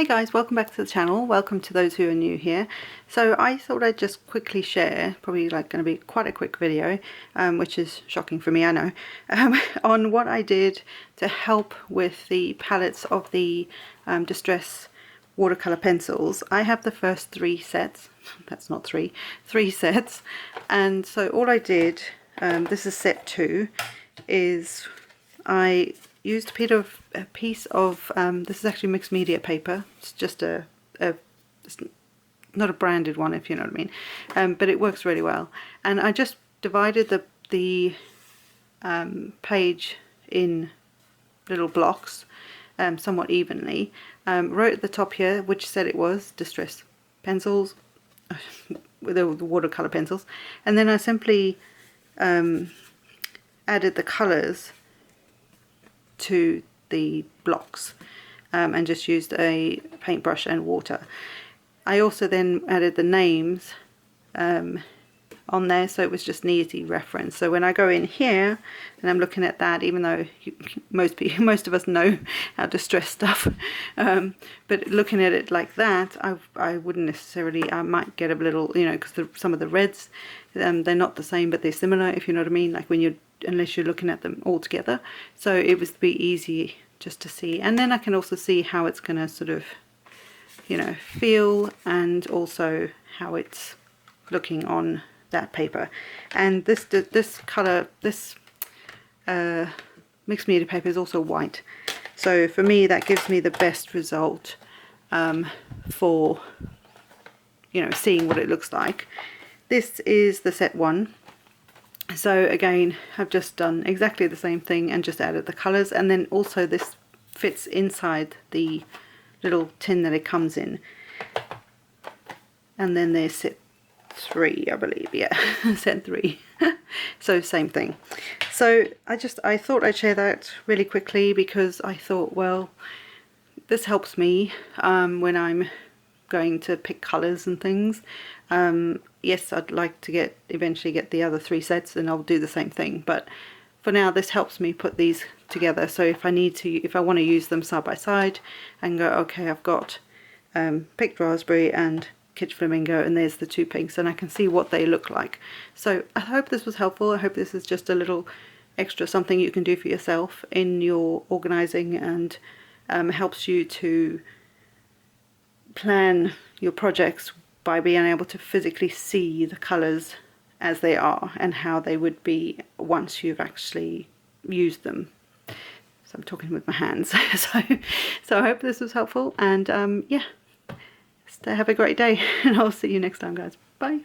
Hi guys, welcome back to the channel. Welcome to those who are new here. So I thought I'd just quickly share, probably like going to be quite a quick video, which is shocking for me, I know, on what I did to help with the palettes of the Distress watercolor pencils. I have the first 3 sets, that's not 3 sets, and so all I did, this is set 2, is I used a piece of this is actually mixed media paper. It's just it's not a branded one, if you know what I mean, but it works really well. And I just divided the page in little blocks somewhat evenly. Wrote at the top here which set it was, Distress pencils, with the watercolor pencils, and then I simply added the colors to the blocks and just used a paintbrush and water. I also then added the names on there, so it was just an easy reference. So when I go in here and I'm looking at that, even though most of us know how to stress stuff, but looking at it like that, I wouldn't necessarily, I might get a little, you know, because some of the reds, they're not the same, but they're similar, if you know what I mean, like when you're, unless you're looking at them all together. So it was be easy just to see, and then I can also see how it's going to sort of, you know, feel, and also how it's looking on that paper. And this color, this mixed media paper is also white, so for me that gives me the best result for, you know, seeing what it looks like. This is the set 1. So again, I've just done exactly the same thing and just added the colors, and then also this fits inside the little tin that it comes in. And then there's set 3, I believe, yeah, set 3. So same thing. So I thought I'd share that really quickly, because I thought, well, this helps me when I'm going to pick colors and things. Yes, I'd like to eventually get the other 3 sets, and I'll do the same thing, but for now this helps me put these together. So if I want to use them side by side and go, okay, I've got picked raspberry and kitsch flamingo, and there's the 2 pinks, and I can see what they look like. So I hope this was helpful. I hope this is just a little extra something you can do for yourself in your organizing, and helps you to plan your projects by being able to physically see the colors as they are and how they would be once you've actually used them. So I'm talking with my hands. so I hope this was helpful, and yeah, have a great day, and I'll see you next time, guys. Bye.